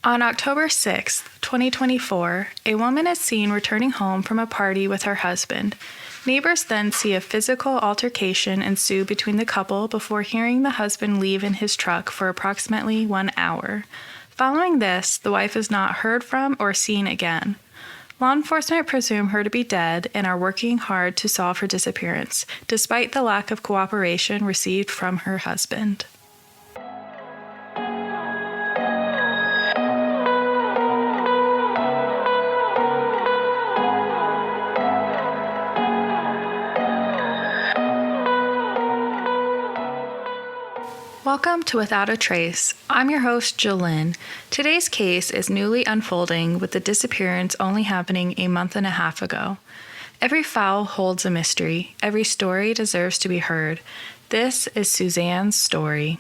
On October 6, 2024, a woman is seen returning home from a party with her husband. Neighbors then see a physical altercation ensue between the couple before hearing the husband leave in his truck for approximately 1 hour. Following this, the wife is not heard from or seen again. Law enforcement presume her to be dead and are working hard to solve her disappearance, despite the lack of cooperation received from her husband. Welcome to Without a Trace. I'm your host, Jolynn. Today's case is newly unfolding with the disappearance only happening a month and a half ago. Every file holds a mystery. Every story deserves to be heard. This is Suzanne's story.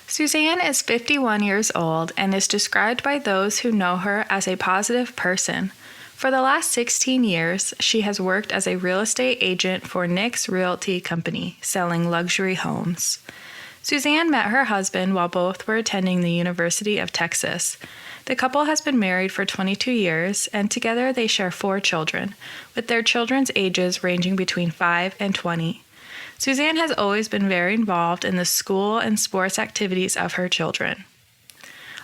Suzanne is 51 years old and is described by those who know her as a positive person. For the last 16 years, she has worked as a real estate agent for Nick's Realty Company, selling luxury homes. Suzanne met her husband while both were attending the University of Texas. The couple has been married for 22 years, and together they share 4 children, with their children's ages ranging between 5 and 20. Suzanne has always been very involved in the school and sports activities of her children.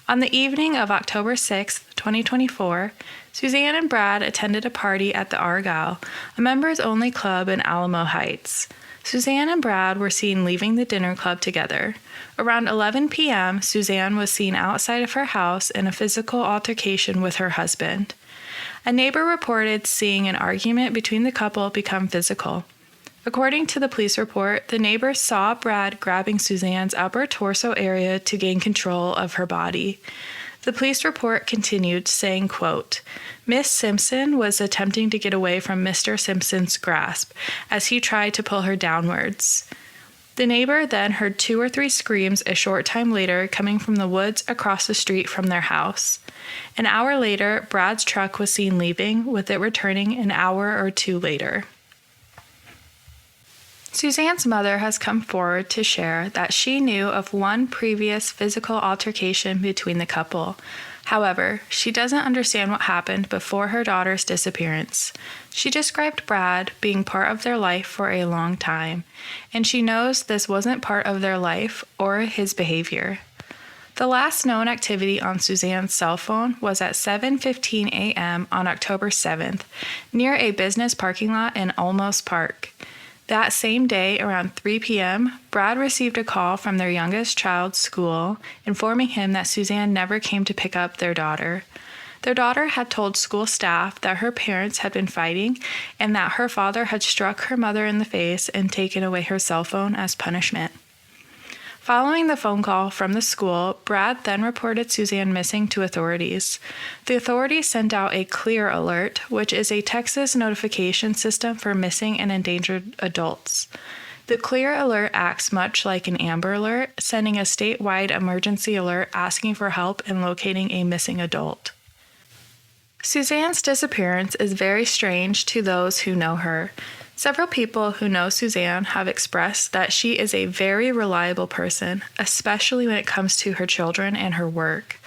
On the evening of October 6, 2024, Suzanne and Brad attended a party at the Argyle, a members-only club in Alamo Heights. Suzanne and Brad were seen leaving the dinner club together. Around 11 p.m., Suzanne was seen outside of her house in a physical altercation with her husband. A neighbor reported seeing an argument between the couple become physical. According to the police report, the neighbor saw Brad grabbing Suzanne's upper torso area to gain control of her body. The police report continued, saying, quote, "Miss Simpson was attempting to get away from Mr. Simpson's grasp as he tried to pull her downwards." The neighbor then heard 2 or 3 screams a short time later coming from the woods across the street from their house. An hour later, Brad's truck was seen leaving, with it returning an hour or 2 later. Suzanne's mother has come forward to share that she knew of one previous physical altercation between the couple. However, she doesn't understand what happened before her daughter's disappearance. She described Brad being part of their life for a long time, and she knows this wasn't part of their life or his behavior. The last known activity on Suzanne's cell phone was at 7:15 a.m. on October 7th, near a business parking lot in Olmos Park. That same day, around 3 p.m., Brad received a call from their youngest child's school informing him that Suzanne never came to pick up their daughter. Their daughter had told school staff that her parents had been fighting and that her father had struck her mother in the face and taken away her cell phone as punishment. Following the phone call from the school, Brad then reported Suzanne missing to authorities. The authorities sent out a Clear Alert, which is a Texas notification system for missing and endangered adults. The Clear Alert acts much like an Amber Alert, sending a statewide emergency alert asking for help in locating a missing adult. Suzanne's disappearance is very strange to those who know her. Several people who know Suzanne have expressed that she is a very reliable person, especially when it comes to her children and her work.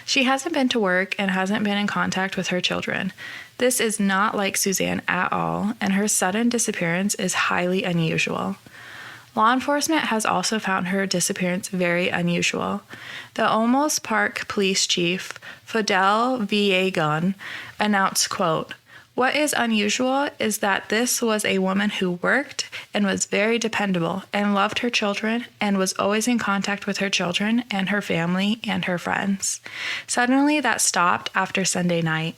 She hasn't been to work and hasn't been in contact with her children. This is not like Suzanne at all, and her sudden disappearance is highly unusual. Law enforcement has also found her disappearance very unusual. The Olmos Park Police Chief, Fidel Villegas, announced, quote, "What is unusual is that this was a woman who worked and was very dependable and loved her children and was always in contact with her children and her family and her friends. Suddenly that stopped after Sunday night."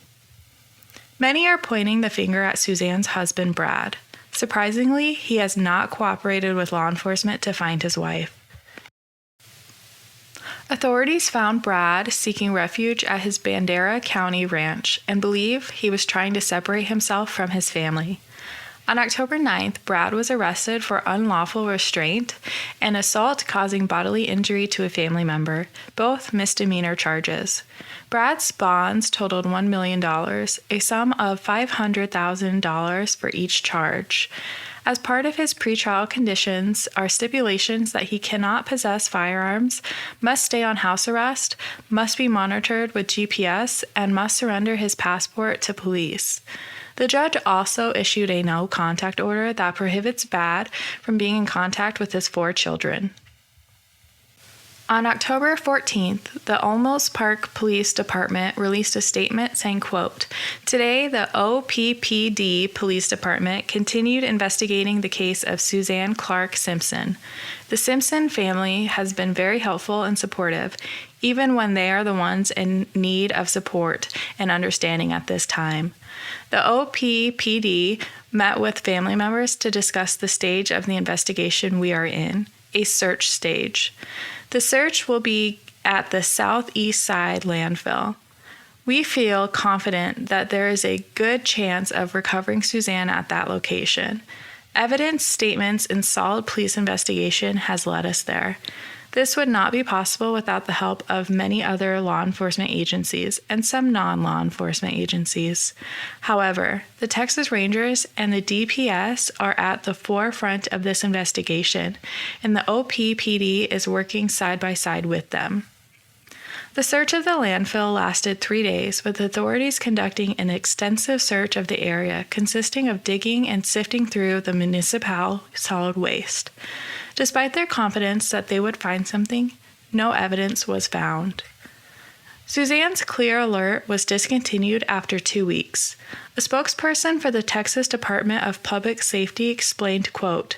Many are pointing the finger at Suzanne's husband, Brad. Surprisingly, he has not cooperated with law enforcement to find his wife. Authorities found Brad seeking refuge at his Bandera County ranch and believe he was trying to separate himself from his family. On October 9th, Brad was arrested for unlawful restraint and assault causing bodily injury to a family member, both misdemeanor charges. Brad's bonds totaled $1 million, a sum of $500,000 for each charge. As part of his pretrial conditions are stipulations that he cannot possess firearms, must stay on house arrest, must be monitored with GPS, and must surrender his passport to police. The judge also issued a no-contact order that prohibits Brad from being in contact with his 4 children. On October 14th, the Olmos Park Police Department released a statement saying, quote, "Today, the OPPD Police Department continued investigating the case of Suzanne Simpson. The Simpson family has been very helpful and supportive, even when they are the ones in need of support and understanding at this time. The OPPD met with family members to discuss the stage of the investigation we are in, a search stage. The search will be at the southeast side landfill. We feel confident that there is a good chance of recovering Suzanne at that location. Evidence, statements, and solid police investigation has led us there. This would not be possible without the help of many other law enforcement agencies and some non-law enforcement agencies. However, the Texas Rangers and the DPS are at the forefront of this investigation, and the OPPD is working side by side with them." The search of the landfill lasted 3 days, with authorities conducting an extensive search of the area consisting of digging and sifting through the municipal solid waste. Despite their confidence that they would find something, no evidence was found. Suzanne's Clear Alert was discontinued after 2 weeks. A spokesperson for the Texas Department of Public Safety explained, quote,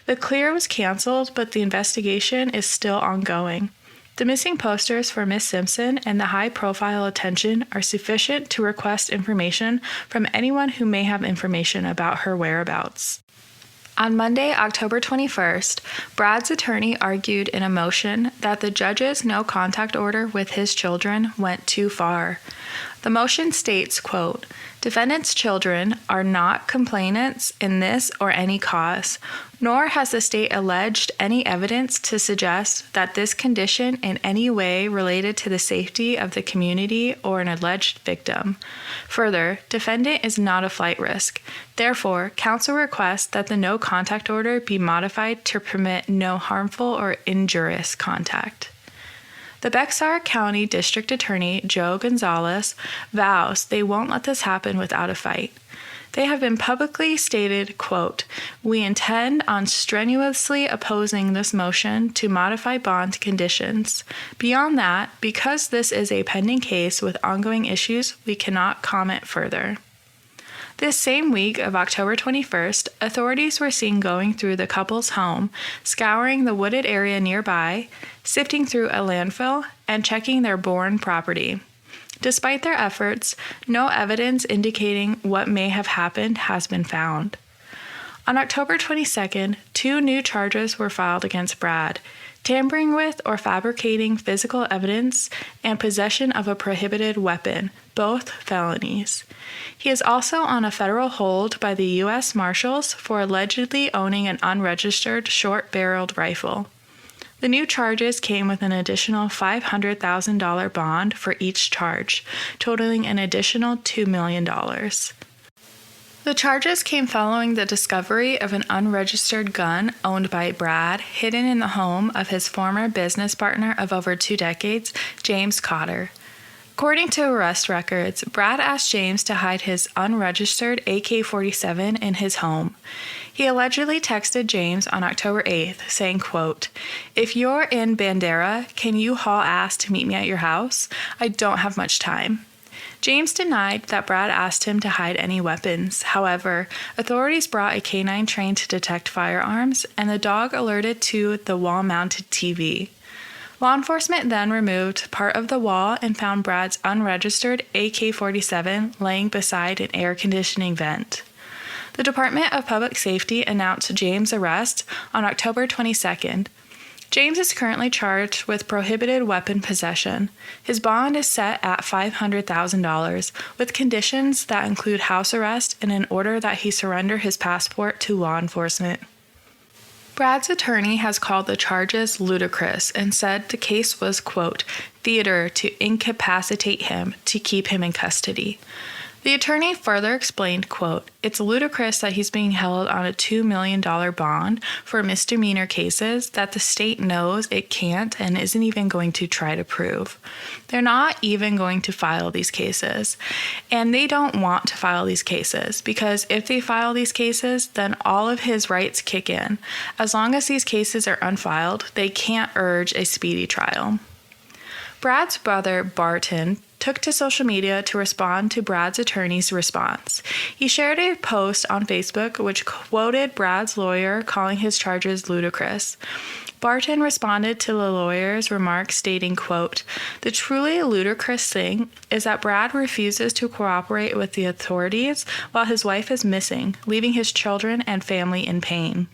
"The Clear was canceled, but the investigation is still ongoing. The missing posters for Miss Simpson and the high-profile attention are sufficient to request information from anyone who may have information about her whereabouts." On Monday, October 21st, Brad's attorney argued in a motion that the judge's no-contact order with his children went too far. The motion states, quote, "Defendant's children are not complainants in this or any cause, nor has the state alleged any evidence to suggest that this condition in any way related to the safety of the community or an alleged victim. Further, defendant is not a flight risk. Therefore, counsel requests that the no-contact order be modified to permit no harmful or injurious contact." The Bexar County District Attorney, Joe Gonzalez, vows they won't let this happen without a fight. They have been publicly stated, quote, "We intend on strenuously opposing this motion to modify bond conditions. Beyond that, because this is a pending case with ongoing issues, we cannot comment further." This same week of October 21st, authorities were seen going through the couple's home, scouring the wooded area nearby, sifting through a landfill, and checking their Bourne property. Despite their efforts, no evidence indicating what may have happened has been found. On October 22nd, 2 new charges were filed against Brad: tampering with or fabricating physical evidence and possession of a prohibited weapon, both felonies. He is also on a federal hold by the U.S. Marshals for allegedly owning an unregistered short-barreled rifle. The new charges came with an additional $500,000 bond for each charge, totaling an additional $2 million. The charges came following the discovery of an unregistered gun owned by Brad, hidden in the home of his former business partner of over 2 decades, James Cotter. According to arrest records, Brad asked James to hide his unregistered AK-47 in his home. He allegedly texted James on October 8th, saying, quote, "If you're in Bandera, can you haul ass to meet me at your house? I don't have much time." James denied that Brad asked him to hide any weapons. However, authorities brought a canine trained to detect firearms, and the dog alerted to the wall-mounted TV. Law enforcement then removed part of the wall and found Brad's unregistered AK-47 laying beside an air conditioning vent. The Department of Public Safety announced James' arrest on October 22nd. James is currently charged with prohibited weapon possession. His bond is set at $500,000, with conditions that include house arrest and an order that he surrender his passport to law enforcement. Brad's attorney has called the charges ludicrous and said the case was, quote, "theater to incapacitate him to keep him in custody." The attorney further explained, quote, "It's ludicrous that he's being held on a $2 million bond for misdemeanor cases that the state knows it can't and isn't even going to try to prove. They're not even going to file these cases. And they don't want to file these cases because if they file these cases, then all of his rights kick in. As long as these cases are unfiled, they can't urge a speedy trial." Brad's brother, Barton, took to social media to respond to Brad's attorney's response. He shared a post on Facebook which quoted Brad's lawyer calling his charges ludicrous. Barton responded to the lawyer's remarks stating, quote, "The truly ludicrous thing is that Brad refuses to cooperate with the authorities while his wife is missing, leaving his children and family in pain."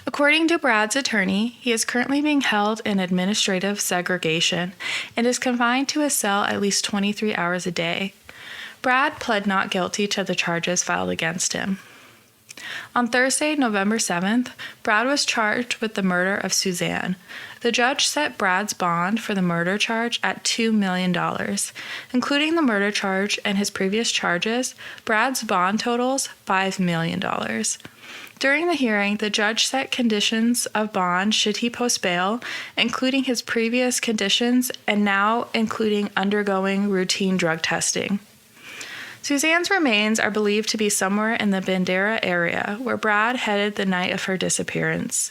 According to Brad's attorney, he is currently being held in administrative segregation and is confined to a cell at least 23 hours a day. Brad pled not guilty to the charges filed against him. On Thursday, November 7th, Brad was charged with the murder of Suzanne. The judge set Brad's bond for the murder charge at $2 million. Including the murder charge and his previous charges, Brad's bond totals $5 million. During the hearing, the judge set conditions of bond should he post bail, including his previous conditions and now including undergoing routine drug testing. Suzanne's remains are believed to be somewhere in the Bandera area, where Brad headed the night of her disappearance.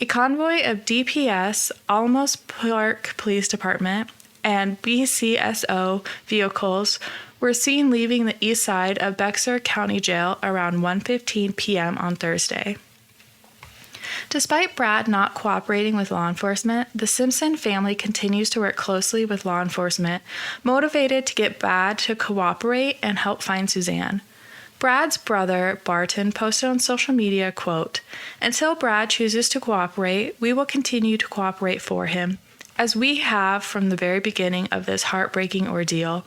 A convoy of DPS, Alamos Park Police Department, and BCSO vehicles were seen leaving the east side of Bexar County Jail around 1:15 p.m. on Thursday. Despite Brad not cooperating with law enforcement, the Simpson family continues to work closely with law enforcement, motivated to get Brad to cooperate and help find Suzanne. Brad's brother, Barton, posted on social media, quote, "Until Brad chooses to cooperate, we will continue to cooperate for him, as we have from the very beginning of this heartbreaking ordeal.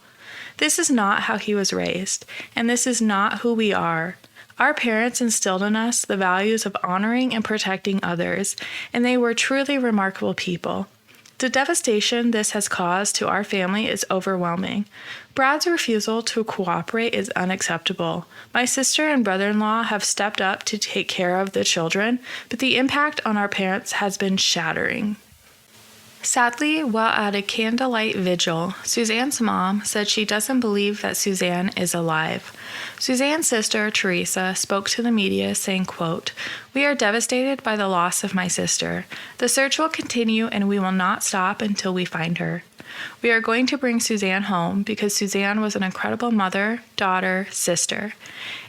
This is not how he was raised, and this is not who we are. Our parents instilled in us the values of honoring and protecting others, and they were truly remarkable people. The devastation this has caused to our family is overwhelming. Brad's refusal to cooperate is unacceptable. My sister and brother-in-law have stepped up to take care of the children, but the impact on our parents has been shattering." Sadly, while at a candlelight vigil, Suzanne's mom said she doesn't believe that Suzanne is alive. Suzanne's sister, Teresa, spoke to the media saying, quote, "We are devastated by the loss of my sister. The search will continue and we will not stop until we find her. We are going to bring Suzanne home because Suzanne was an incredible mother, daughter, sister,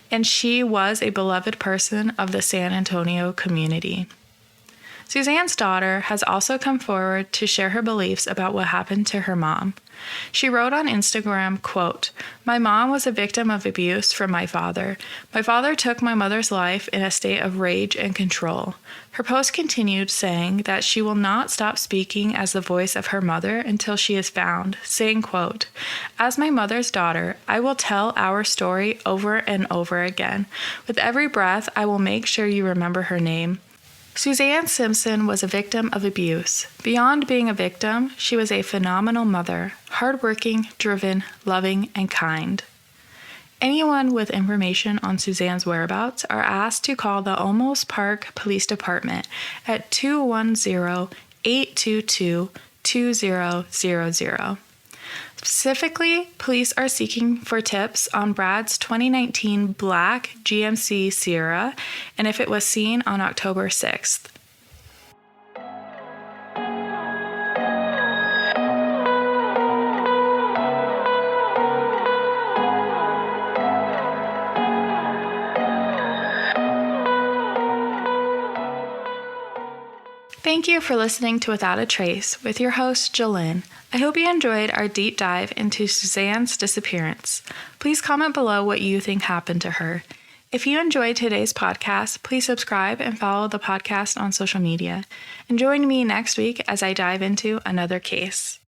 and she was a beloved person of the San Antonio community." Suzanne's daughter has also come forward to share her beliefs about what happened to her mom. She wrote on Instagram, quote, "My mom was a victim of abuse from my father. My father took my mother's life in a state of rage and control." Her post continued saying that she will not stop speaking as the voice of her mother until she is found, saying, quote, "As my mother's daughter, I will tell our story over and over again. With every breath, I will make sure you remember her name." Suzanne Simpson was a victim of abuse. Beyond being a victim, she was a phenomenal mother, hardworking, driven, loving, and kind. Anyone with information on Suzanne's whereabouts are asked to call the Alamos Park Police Department at 210-822-2000. Specifically, police are seeking for tips on Brad's 2019 black GMC Sierra and if it was seen on October 6th. Thank you for listening to Without a Trace with your host, Jolynn. I hope you enjoyed our deep dive into Suzanne's disappearance. Please comment below what you think happened to her. If you enjoyed today's podcast, please subscribe and follow the podcast on social media. And join me next week as I dive into another case.